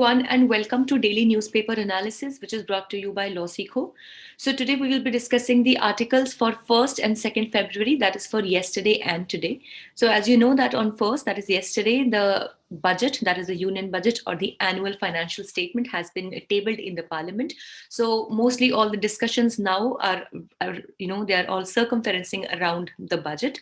everyone, and welcome to Daily Newspaper Analysis, which is brought to you by LawSikho. So today we will be discussing the articles for 1st and 2nd February, that is for yesterday and today. So as you know that on 1st, that is yesterday, the budget, that is the union budget or the annual financial statement has been tabled in the parliament. So mostly all the discussions now are they are all circumferencing around the budget.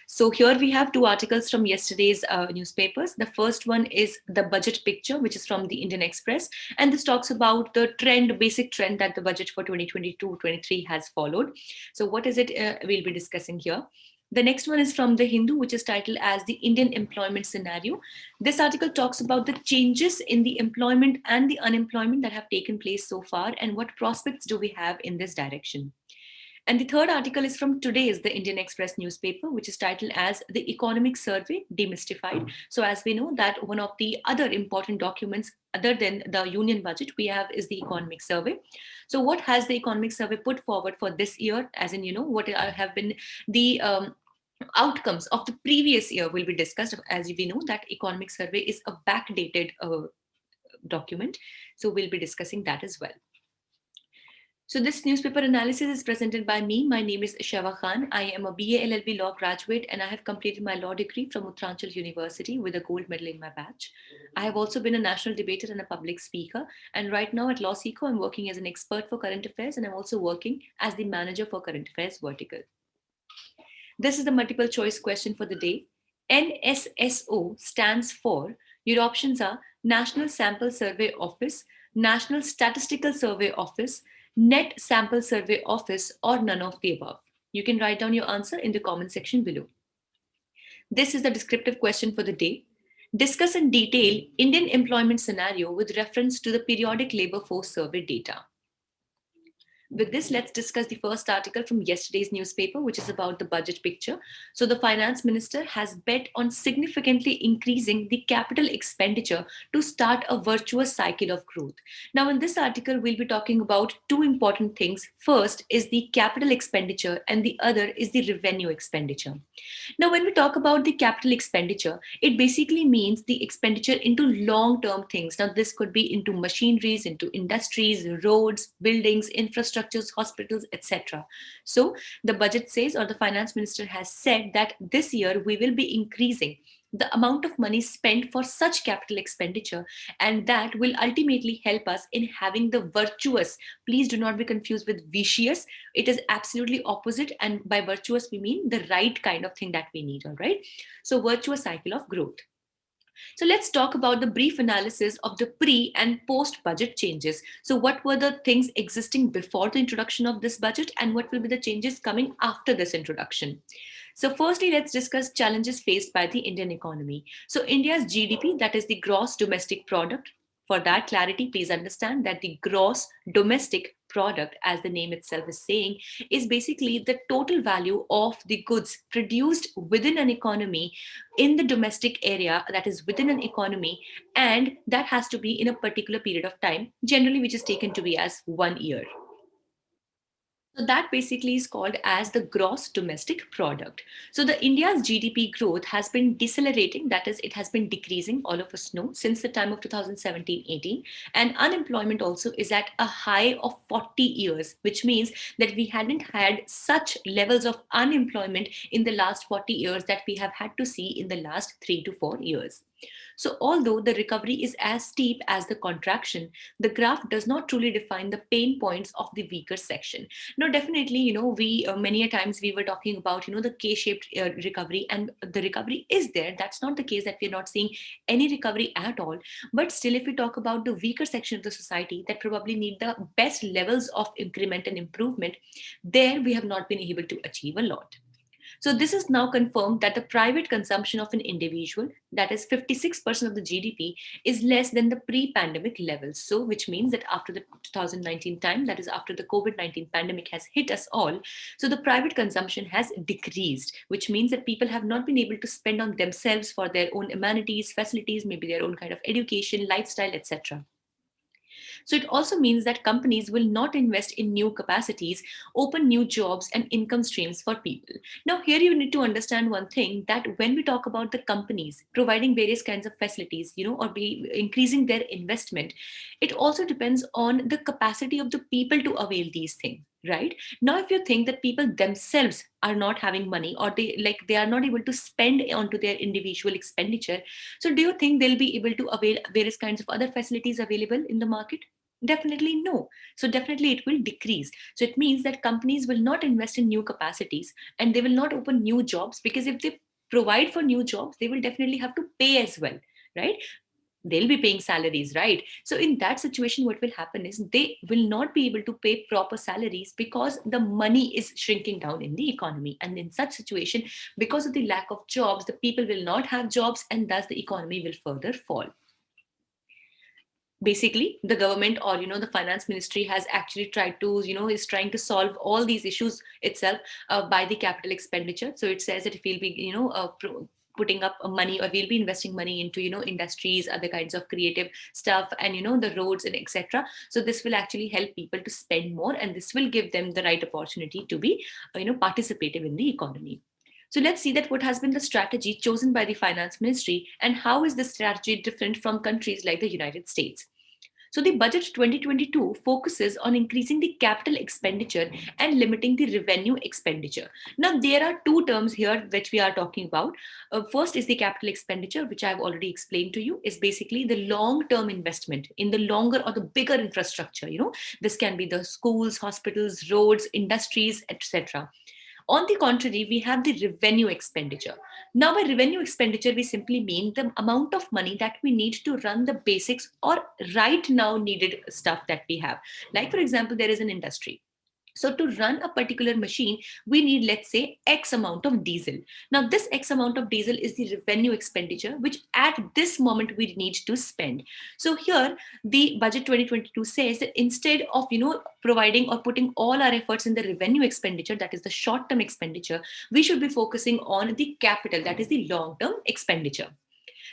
So here we have two articles from yesterday's newspapers. The first one is the budget picture, which is from the Indian Express. And this talks about the basic trend that the budget for 2022-23 has followed. So what is it we'll be discussing here? The next one is from The Hindu, which is titled as the Indian employment scenario. This article talks about the changes in the employment and the unemployment that have taken place so far and what prospects do we have in this direction. And the third article is from today's The Indian Express newspaper, which is titled as The Economic Survey Demystified. So as we know that one of the other important documents other than the union budget we have is the economic survey. So what has the economic survey put forward for this year, as in, what have been the outcomes of the previous year will be discussed. As we know that economic survey is a backdated document. So we'll be discussing that as well. So this newspaper analysis is presented by me. My name is Sheva Khan. I am a BA LLB law graduate and I have completed my law degree from Uttaranchal University with a gold medal in my batch. I have also been a national debater and a public speaker. And right now at LawSikho, I'm working as an expert for current affairs and I'm also working as the manager for current affairs vertical. This is the multiple choice question for the day. NSSO stands for, your options are National Sample Survey Office, National Statistical Survey Office, Net Sample Survey Office, or none of the above. You can write down your answer in the comment section below. This is the descriptive question for the day. Discuss in detail Indian employment scenario with reference to the periodic labor force survey data. With this, let's discuss the first article from yesterday's newspaper, which is about the budget picture. So the finance minister has bet on significantly increasing the capital expenditure to start a virtuous cycle of growth. Now, in this article, we'll be talking about two important things. First is the capital expenditure and the other is the revenue expenditure. Now, when we talk about the capital expenditure, it basically means the expenditure into long-term things. Now, this could be into machineries, into industries, roads, buildings, infrastructure, hospitals, etc. So the budget says, or the finance minister has said, that this year we will be increasing the amount of money spent for such capital expenditure, and that will ultimately help us in having the virtuous. Please do not be confused with vicious. It is absolutely opposite, and by virtuous we mean the right kind of thing that we need. All right, so virtuous cycle of growth. So let's talk about the brief analysis of the pre and post budget changes. So what were the things existing before the introduction of this budget and what will be the changes coming after this introduction? So firstly, let's discuss challenges faced by the Indian economy. So India's GDP, that is the gross domestic product. For that clarity, please understand that the gross domestic product, as the name itself is saying, is basically the total value of the goods produced within an economy in the domestic area, that is within an economy, and that has to be in a particular period of time, generally which is taken to be as 1 year. So that basically is called as the gross domestic product. So the India's GDP growth has been decelerating, that is, it has been decreasing, all of us know, since the time of 2017-18, and unemployment also is at a high of 40 years, which means that we hadn't had such levels of unemployment in the last 40 years that we have had to see in the last 3 to 4 years. So although the recovery is as steep as the contraction, the graph does not truly define the pain points of the weaker section. No, definitely, we many a times we were talking about, the K-shaped recovery, and the recovery is there. That's not the case that we're not seeing any recovery at all. But still, if we talk about the weaker section of the society that probably need the best levels of increment and improvement, there we have not been able to achieve a lot. So this is now confirmed that the private consumption of an individual, that is 56% of the GDP, is less than the pre-pandemic levels. So which means that after the 2019 time, that is after the COVID-19 pandemic has hit us all, so the private consumption has decreased, which means that people have not been able to spend on themselves for their own amenities, facilities, maybe their own kind of education, lifestyle, etc. So it also means that companies will not invest in new capacities, open new jobs and income streams for people. Now, here you need to understand one thing, that when we talk about the companies providing various kinds of facilities, or be increasing their investment, it also depends on the capacity of the people to avail these things. Right now, if you think that people themselves are not having money, or they are not able to spend onto their individual expenditure, so do you think they'll be able to avail various kinds of other facilities available in the market? Definitely no. So definitely it will decrease. So it means that companies will not invest in new capacities and they will not open new jobs, because if they provide for new jobs, they will definitely have to pay as well, right? They'll be paying salaries, right? So in that situation, what will happen is they will not be able to pay proper salaries because the money is shrinking down in the economy. And in such situation, because of the lack of jobs, the people will not have jobs, and thus the economy will further fall. Basically, the government, or the finance ministry has actually tried to, is trying to solve all these issues itself by the capital expenditure. So it says that if we'll be putting up money, or we'll be investing money into industries, other kinds of creative stuff, and the roads and etc. So this will actually help people to spend more, and this will give them the right opportunity to be participative in the economy. So let's see that what has been the strategy chosen by the finance ministry, and how is this strategy different from countries like the United States. So the budget 2022 focuses on increasing the capital expenditure and limiting the revenue expenditure. Now, there are two terms here which we are talking about. First is the capital expenditure, which I've already explained to you, is basically the long-term investment in the longer or the bigger infrastructure. This can be the schools, hospitals, roads, industries, etc. On the contrary, we have the revenue expenditure. Now, by revenue expenditure, we simply mean the amount of money that we need to run the basics or right now needed stuff that we have. Like, for example, there is an industry. So to run a particular machine, we need, let's say, X amount of diesel. Now, this X amount of diesel is the revenue expenditure, which at this moment we need to spend. So here, the budget 2022 says that instead of, providing or putting all our efforts in the revenue expenditure, that is the short-term expenditure, we should be focusing on the capital, that is the long-term expenditure.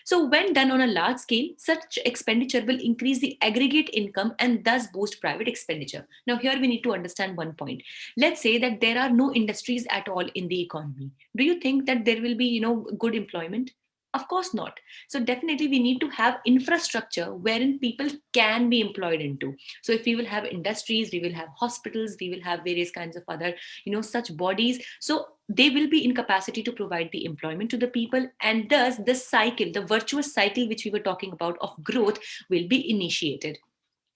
So, when done on a large scale, such expenditure will increase the aggregate income and thus boost private expenditure. Now, here we need to understand one point. Let's say that there are no industries at all in the economy. Do you think that there will be, good employment? Of course not. So definitely we need to have infrastructure wherein people can be employed into. So if we will have industries, we will have hospitals, we will have various kinds of other, such bodies. So they will be in capacity to provide the employment to the people, and thus the cycle, the virtuous cycle which we were talking about of growth, will be initiated.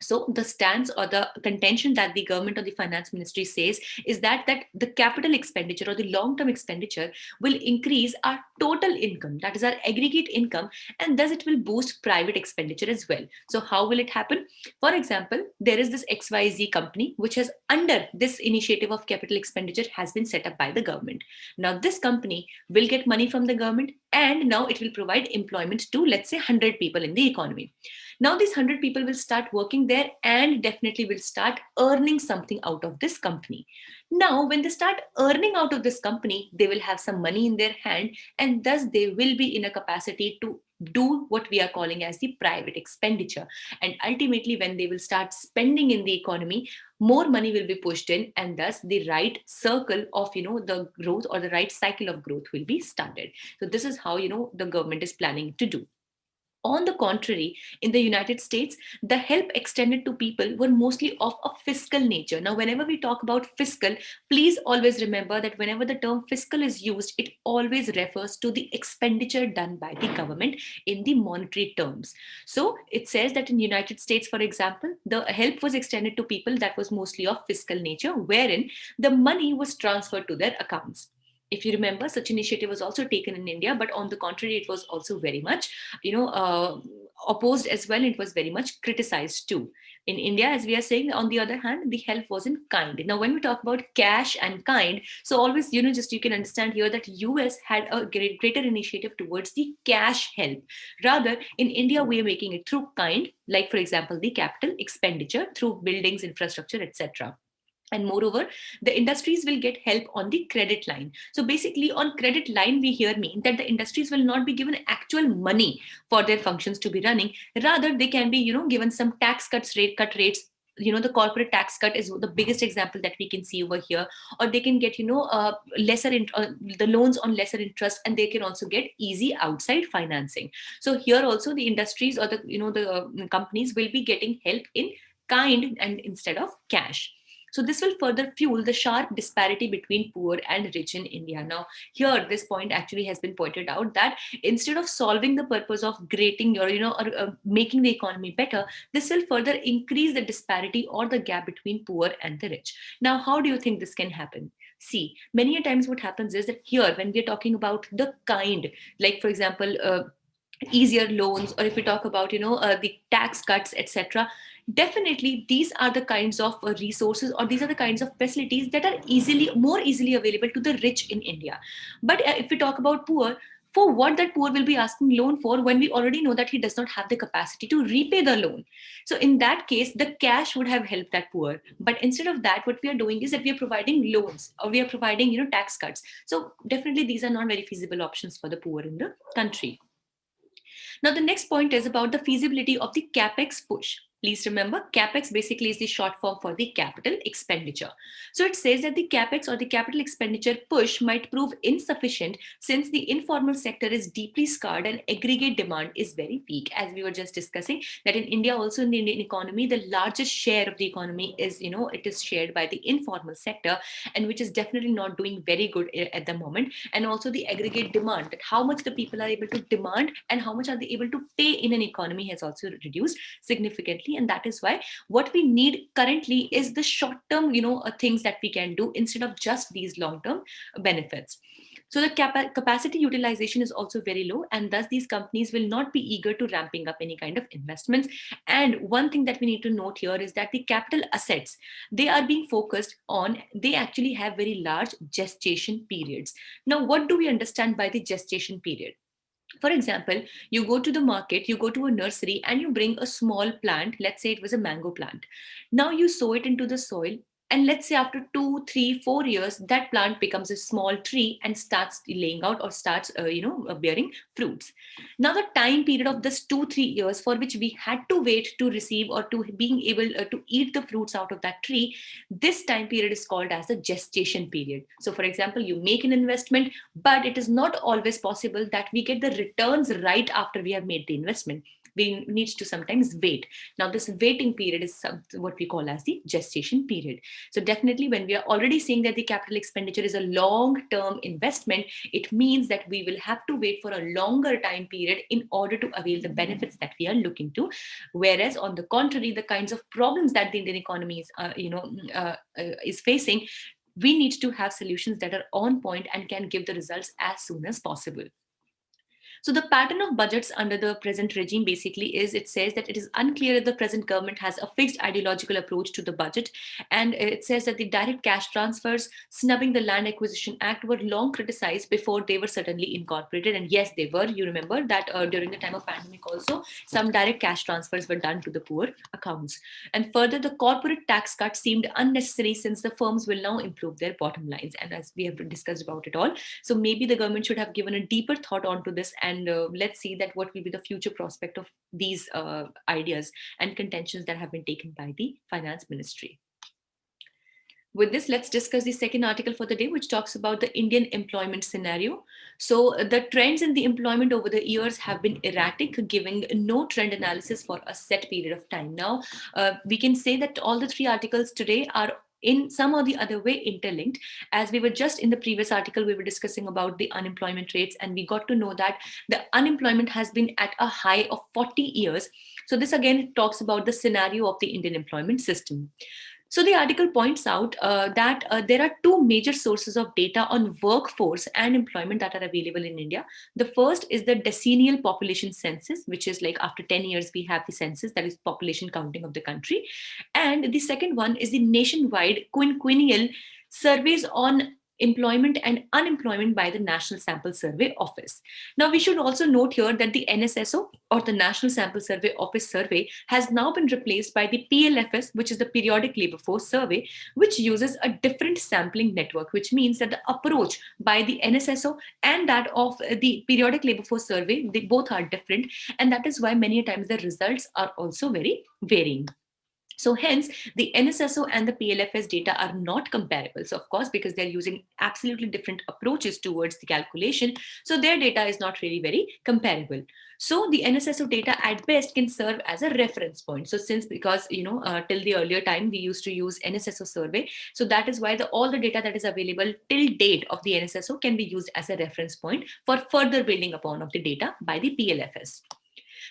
So the stance or the contention that the government or the finance ministry says is that the capital expenditure or the long term expenditure will increase our total income, that is our aggregate income, and thus it will boost private expenditure as well. So how will it happen? For example, there is this XYZ company which has, under this initiative of capital expenditure, has been set up by the government. Now this company will get money from the government, and now it will provide employment to, let's say, 100 people in the economy. Now these 100 people will start working there and definitely will start earning something out of this company. Now, when they start earning out of this company, they will have some money in their hand, and thus they will be in a capacity to do what we are calling as the private expenditure. And ultimately, when they will start spending in the economy, more money will be pushed in, and thus the right circle of, the growth, or the right cycle of growth, will be started. So this is how, the government is planning to do. On the contrary, in the United States, the help extended to people were mostly of a fiscal nature. Now, whenever we talk about fiscal, please always remember that whenever the term fiscal is used, it always refers to the expenditure done by the government in the monetary terms. So it says that in United States, for example, the help was extended to people that was mostly of fiscal nature, wherein the money was transferred to their accounts. If you remember, such initiative was also taken in India, but on the contrary, it was also very much, opposed as well. It was very much criticized too. In India, as we are saying, on the other hand, the help was in kind. Now, when we talk about cash and kind, so always, just you can understand here that US had a greater initiative towards the cash help. Rather, in India, we are making it through kind, like, for example, the capital expenditure through buildings, infrastructure, etc. And moreover, the industries will get help on the credit line. So basically, on credit line, we here mean that the industries will not be given actual money for their functions to be running. Rather, they can be, given some tax cut rates. The corporate tax cut is the biggest example that we can see over here. Or they can get, the loans on lesser interest, and they can also get easy outside financing. So here also the industries or the companies will be getting help in kind and instead of cash. So this will further fuel the sharp disparity between poor and rich in India. Now, here this point actually has been pointed out that instead of solving the purpose of creating or making the economy better, this will further increase the disparity or the gap between poor and the rich. Now, how do you think this can happen? See, many a times what happens is that here, when we're talking about the kind, like for example, easier loans, or if we talk about the tax cuts, etc., definitely these are the kinds of resources, or these are the kinds of facilities that are more easily available to the rich in India. But if we talk about poor, for what that poor will be asking loan for, when we already know that he does not have the capacity to repay the loan? So in that case, the cash would have helped that poor. But instead of that, what we are doing is that we are providing loans, or we are providing tax cuts. So definitely these are not very feasible options for the poor in the country. Now, the next point is about the feasibility of the capex push. Please remember, capex basically is the short form for the capital expenditure. So it says that the capex or the capital expenditure push might prove insufficient since the informal sector is deeply scarred and aggregate demand is very weak. As we were just discussing, that in India, also in the Indian economy, the largest share of the economy is, it is shared by the informal sector, and which is definitely not doing very good at the moment. And also the aggregate demand, that how much the people are able to demand and how much are they able to pay in an economy, has also reduced significantly. And that is why what we need currently is the short term things that we can do instead of just these long term benefits. So the capacity utilization is also very low, and thus these companies will not be eager to ramping up any kind of investments. And one thing that we need to note here is that the capital assets, they are being focused on, they actually have very large gestation periods. Now, what do we understand by the gestation period? For example, you go to the market, you go to a nursery, and you bring a small plant. Let's say it was a mango plant. Now you sow it into the soil, and let's say after 2, 3, 4 years, that plant becomes a small tree and starts laying out, or starts bearing fruits. Now the time period of this 2, 3 years for which we had to wait to receive, or to being able to eat the fruits out of that tree, this time period is called as the gestation period. So for example, you make an investment, but it is not always possible that we get the returns right after we have made the investment. We need to sometimes wait. Now this waiting period is what we call as the gestation period. So definitely, when we are already saying that the capital expenditure is a long term investment, it means that we will have to wait for a longer time period in order to avail the benefits that we are looking to. Whereas on the contrary, the kinds of problems that the Indian economy is facing, we need to have solutions that are on point and can give the results as soon as possible. So the pattern of budgets under the present regime basically is, it says that it is unclear if the present government has a fixed ideological approach to the budget. And it says that the direct cash transfers snubbing the Land Acquisition Act were long criticized before they were suddenly incorporated. And yes, they were. You remember that during the time of pandemic also, some direct cash transfers were done to the poor accounts. And further, the corporate tax cut seemed unnecessary since the firms will now improve their bottom lines. And as we have discussed about it all, so maybe the government should have given a deeper thought onto this, and let's see that what will be the future prospect of these ideas and contentions that have been taken by the finance ministry. With this, let's discuss the second article for the day, which talks about the Indian employment scenario. So the trends in the employment over the years have been erratic, giving no trend analysis for a set period of time. Now, we can say that all the three articles today are in some or the other way interlinked. As we were just in the previous article, we were discussing about the unemployment rates, and we got to know that the unemployment has been at a high of 40 years. So this again talks about the scenario of the Indian employment system. So the article points out that there are two major sources of data on workforce and employment that are available in India. The first is the decennial population census, which is like after 10 years we have the census, that is population counting of the country. And the second one is the nationwide quinquennial surveys on employment and unemployment by the National Sample Survey Office. Now, we should also note here that the NSSO, or the National Sample Survey Office survey, has now been replaced by the PLFS, which is the Periodic Labor Force Survey, which uses a different sampling network, which means that the approach by the NSSO and that of the Periodic Labor Force Survey, they both are different, and that is why many times the results are also very varying. So hence, the NSSO and the PLFS data are not comparable. So of course, because they're using absolutely different approaches towards the calculation, so their data is not really very comparable. So the NSSO data at best can serve as a reference point. So since because till the earlier time we used to use NSSO survey, so that is why all the data that is available till date of the NSSO can be used as a reference point for further building upon of the data by the PLFS.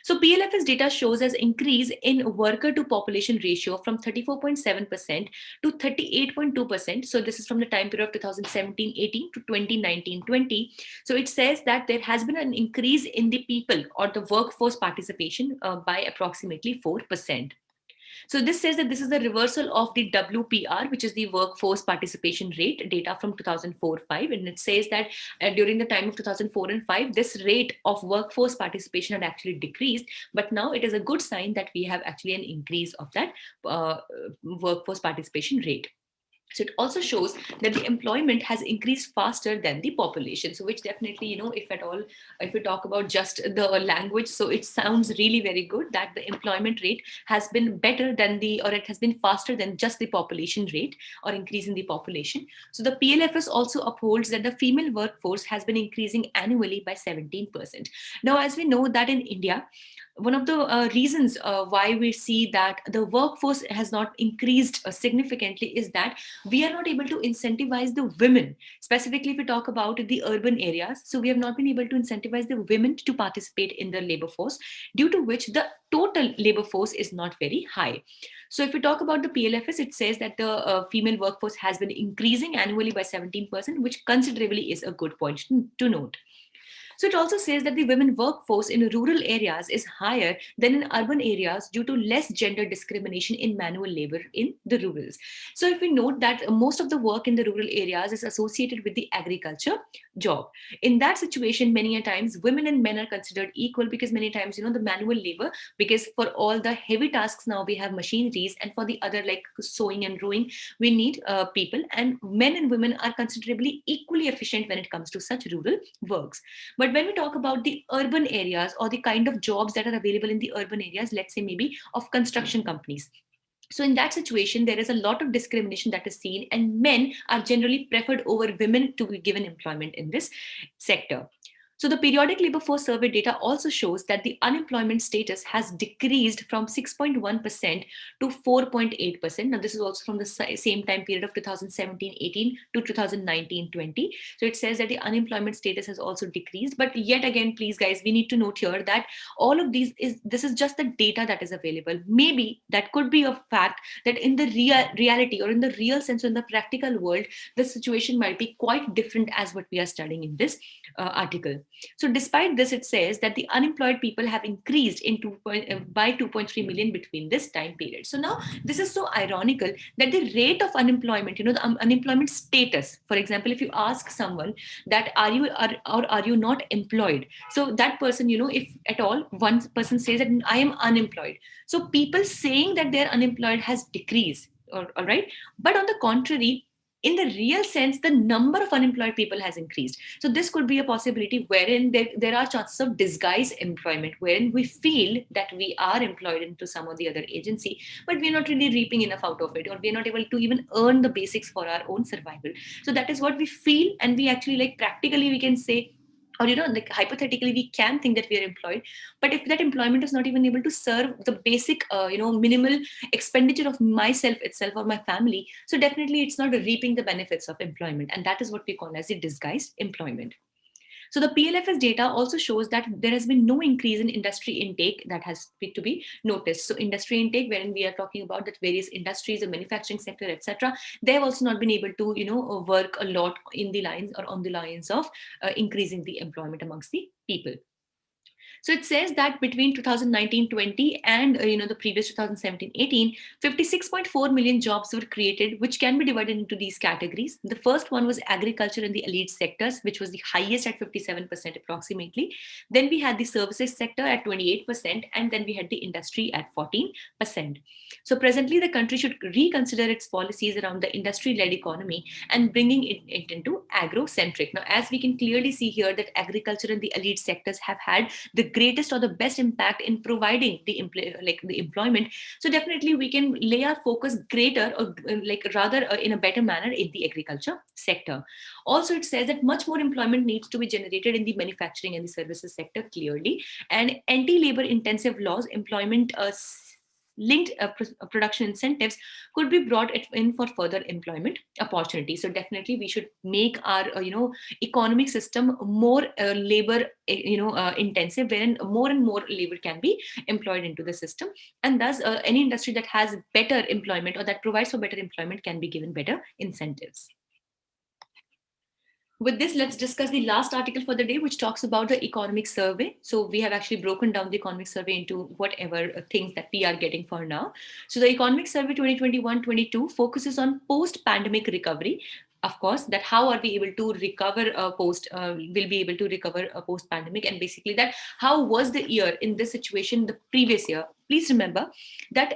So PLFS data shows as increase in worker to population ratio from 34.7% to 38.2%. So this is from the time period of 2017-18 to 2019-20. So it says that there has been an increase in the people or the workforce participation by approximately 4%. So this says that this is a reversal of the WPR, which is the workforce participation rate data from 2004-5. And it says that during the time of 2004 and 5, this rate of workforce participation had actually decreased. But now it is a good sign that we have actually an increase of that workforce participation rate. So it also shows that the employment has increased faster than the population. So which definitely, if at all, if we talk about just the language, so it sounds really very good that the employment rate has been better than or it has been faster than just the population rate or increase in the population. So the PLFS also upholds that the female workforce has been increasing annually by 17%. Now, as we know that in India, one of the reasons why we see that the workforce has not increased significantly is that we are not able to incentivize the women, specifically if we talk about the urban areas. So we have not been able to incentivize the women to participate in the labor force, due to which the total labor force is not very high. So if we talk about the PLFS, it says that the female workforce has been increasing annually by 17%, which considerably is a good point to note. So it also says that the women workforce in rural areas is higher than in urban areas due to less gender discrimination in manual labor in the rurals. So if we note that most of the work in the rural areas is associated with the agriculture job, in that situation, many a times women and men are considered equal, because many times, the manual labor, because for all the heavy tasks now we have machineries, and for the other like sewing and rowing, we need people, and men and women are considerably equally efficient when it comes to such rural works. But when we talk about the urban areas or the kind of jobs that are available in the urban areas, let's say maybe of construction companies, so in that situation, there is a lot of discrimination that is seen, and men are generally preferred over women to be given employment in this sector. So the periodic labor force survey data also shows that the unemployment status has decreased from 6.1% to 4.8%. Now this is also from the same time period of 2017-18 to 2019-20. So it says that the unemployment status has also decreased. But yet again, please guys, we need to note here that all of this is just the data that is available. Maybe that could be a fact that in the reality, or in the real sense, or in the practical world, the situation might be quite different as what we are studying in this article. So despite this, it says that the unemployed people have increased by 2.3 million between this time period. So now this is so ironical that the rate of unemployment, the unemployment status, for example, if you ask someone that are you not employed, so that person, if at all one person says that I am unemployed, so people saying that they're unemployed has decreased, all right. But on the contrary, in the real sense, the number of unemployed people has increased. So this could be a possibility wherein there are chances of disguised employment, wherein we feel that we are employed into some or the other agency, but we're not really reaping enough out of it, or we're not able to even earn the basics for our own survival. So that is what we feel, and we actually, like, practically we can say, or like hypothetically we can think that we are employed, but if that employment is not even able to serve the basic minimal expenditure of myself itself or my family, so definitely it's not reaping the benefits of employment, and that is what we call as the disguised employment. So the PLFS data also shows that there has been no increase in industry intake that has to be noticed. So industry intake, wherein we are talking about that various industries, the manufacturing sector, etc., they have also not been able to work a lot in the lines or on the lines of increasing the employment amongst the people. So it says that between 2019-20 and the previous 2017-18, 56.4 million jobs were created, which can be divided into these categories. The first one was agriculture and the elite sectors, which was the highest at 57% approximately. Then we had the services sector at 28%, and then we had the industry at 14%. So presently, the country should reconsider its policies around the industry-led economy and bringing it into agro-centric. Now, as we can clearly see here, that agriculture and the elite sectors have had the greatest or the best impact in providing the employment. So definitely we can lay our focus greater, or rather in a better manner, in the agriculture sector. Also, it says that much more employment needs to be generated in the manufacturing and the services sector clearly, and anti-labor intensive laws, employment linked production incentives could be brought in for further employment opportunities. So definitely we should make our economic system more labor intensive, wherein more and more labor can be employed into the system, and thus any industry that has better employment or that provides for better employment can be given better incentives. With this, let's discuss the last article for the day, which talks about the economic survey. So we have actually broken down the economic survey into whatever things that we are getting for now. So the economic survey 2021-22 focuses on post-pandemic recovery. Of course, that how are we able to recover will be able to recover post pandemic, and basically that how was the year in this situation the previous year. Please remember that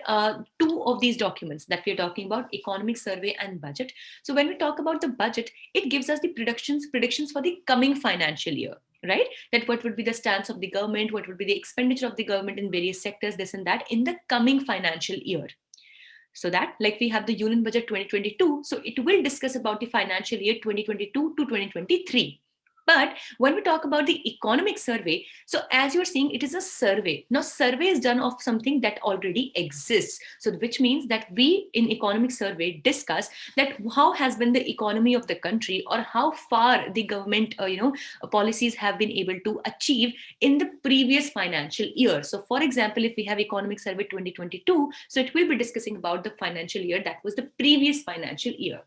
two of these documents that we are talking about, economic survey and budget. So when we talk about the budget, it gives us the predictions for the coming financial year, right? That what would be the stance of the government, what would be the expenditure of the government in various sectors, this and that, in the coming financial year. So that, like, we have the Union Budget 2022, so it will discuss about the financial year 2022 to 2023. But when we talk about the economic survey, so as you're seeing, it is a survey. Now, survey is done of something that already exists. So which means that we in economic survey discuss that how has been the economy of the country, or how far the government policies have been able to achieve in the previous financial year. So for example, if we have economic survey 2022, so it will be discussing about the financial year that was the previous financial year.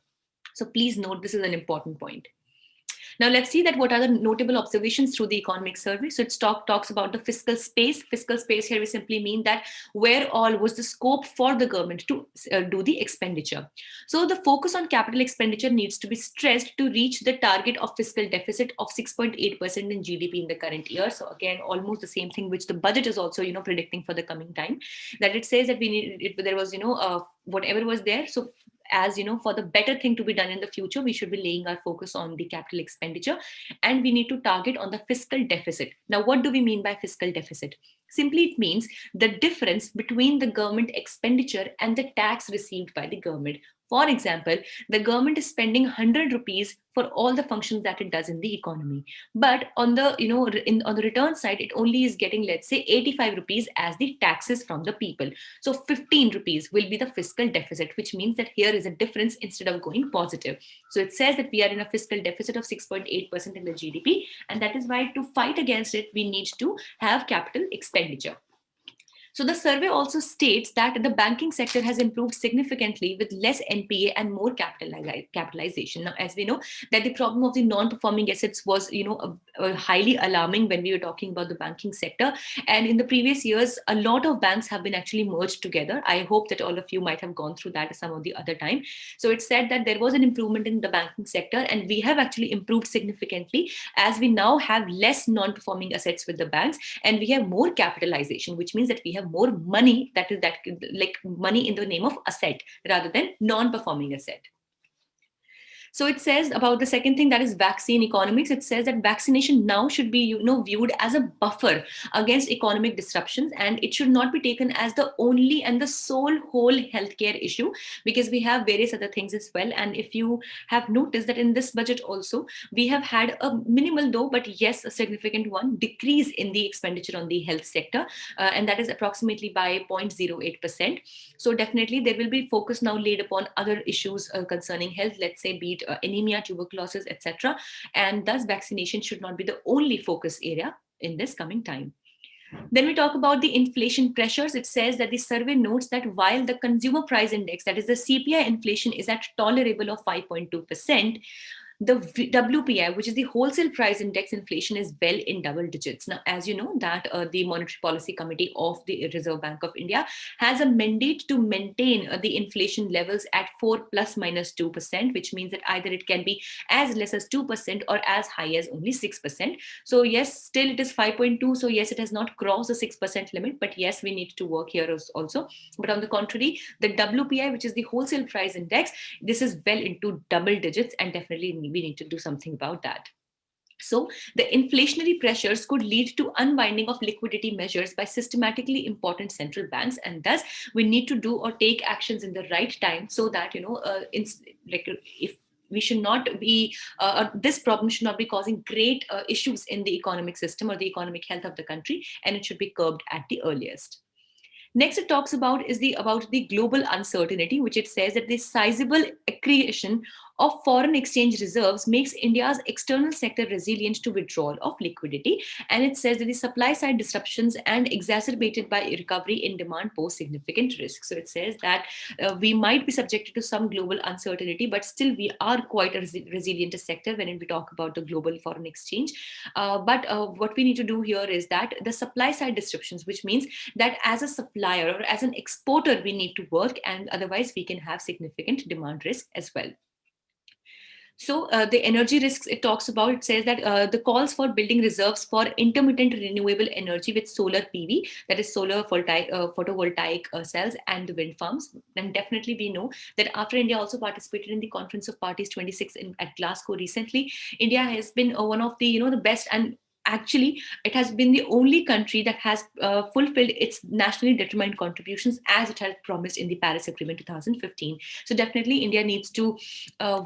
So please note, this is an important point. Now let's see that what are the notable observations through the economic survey. So it talks about the fiscal space. Fiscal space here we simply mean that where all was the scope for the government to do the expenditure. So the focus on capital expenditure needs to be stressed to reach the target of fiscal deficit of 6.8% in GDP in the current year. So again, almost the same thing which the budget is also predicting for the coming time. That it says that we need, there was whatever was there. So as for the better thing to be done in the future, we should be laying our focus on the capital expenditure, and we need to target on the fiscal deficit. Now, what do we mean by fiscal deficit? Simply, it means the difference between the government expenditure and the tax received by the government. For example, the government is spending 100 rupees for all the functions that it does in the economy, but on the on the return side, it only is getting, let's say, 85 rupees as the taxes from the people. So 15 rupees will be the fiscal deficit, which means that here is a difference instead of going positive. So it says that we are in a fiscal deficit of 6.8% in the GDP, and that is why to fight against it, we need to have capital expenditure. So the survey also states that the banking sector has improved significantly with less NPA and more capitalization. Now, as we know, that the problem of the non-performing assets was, highly alarming when we were talking about the banking sector. And in the previous years, a lot of banks have been actually merged together. I hope that all of you might have gone through that some of the other time. So it said that there was an improvement in the banking sector, and we have actually improved significantly as we now have less non-performing assets with the banks, and we have more capitalization, which means that we have more money, that like money in the name of asset rather than non-performing asset. So it says about the second thing, that is vaccine economics. It says that vaccination now should be viewed as a buffer against economic disruptions, and it should not be taken as the only and the sole whole healthcare issue, because we have various other things as well. And if you have noticed that in this budget also, we have had a minimal, though, but yes, a significant one, decrease in the expenditure on the health sector, and that is approximately by 0.08%. So definitely there will be focus now laid upon other issues concerning health, let's say be it anemia, tuberculosis, etc. And thus vaccination should not be the only focus area in this coming time. Then we talk about the inflation pressures. It says that the survey notes that while the consumer price index, that is the CPI inflation, is at tolerable of 5.2%, The WPI, which is the wholesale price index inflation, is well in double digits. Now, as you know, that the Monetary Policy Committee of the Reserve Bank of India has a mandate to maintain the inflation levels at 4 plus minus 2%, which means that either it can be as less as 2% or as high as only 6%. So yes, still it is 5.2. So yes, it has not crossed the 6% limit, but yes, we need to work here also. But on the contrary, the WPI, which is the wholesale price index, this is well into double digits, and definitely we need to do something about that. So, the inflationary pressures could lead to unwinding of liquidity measures by systematically important central banks, and thus we need to do or take actions in the right time so that if we should not be this problem should not be causing great issues in the economic system or the economic health of the country, and it should be curbed at the earliest. Next, it talks about the global uncertainty, which it says that the sizable accretion of foreign exchange reserves makes India's external sector resilient to withdrawal of liquidity. And it says that the supply side disruptions and exacerbated by recovery in demand pose significant risk. So it says that we might be subjected to some global uncertainty, but still we are quite a resilient sector when we talk about the global foreign exchange. But what we need to do here is that the supply side disruptions, which means that as a supplier or as an exporter, we need to work, and otherwise we can have significant demand risk as well. So the energy risks it talks about, it says that the calls for building reserves for intermittent renewable energy with solar PV, that is solar photovoltaic cells and the wind farms. And definitely we know that after India also participated in the Conference of Parties 26 at Glasgow recently, India has been one of the best, and actually it has been the only country that has fulfilled its nationally determined contributions as it had promised in the Paris Agreement 2015. So definitely India needs to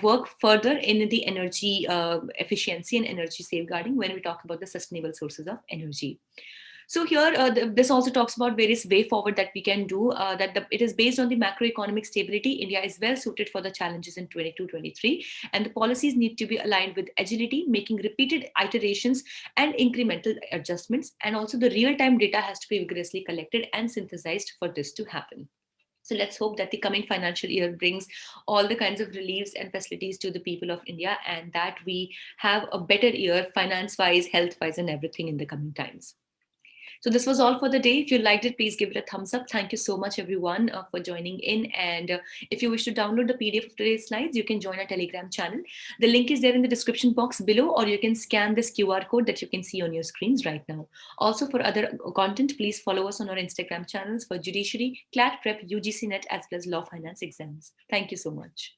work further in the energy efficiency and energy safeguarding when we talk about the sustainable sources of energy. So here, this also talks about various way forward that we can do. It is based on the macroeconomic stability. India is well suited for the challenges in 22-23, and the policies need to be aligned with agility, making repeated iterations and incremental adjustments. And also, the real-time data has to be vigorously collected and synthesized for this to happen. So let's hope that the coming financial year brings all the kinds of reliefs and facilities to the people of India, and that we have a better year finance-wise, health-wise, and everything in the coming times. So this was all for the day. If you liked it, please give it a thumbs up. Thank you so much, everyone, for joining in. And if you wish to download the PDF of today's slides, you can join our Telegram channel. The link is there in the description box below, or you can scan this QR code that you can see on your screens right now. Also, for other content, please follow us on our Instagram channels for judiciary, CLAT prep, UGC net, as well as law finance exams. Thank you so much.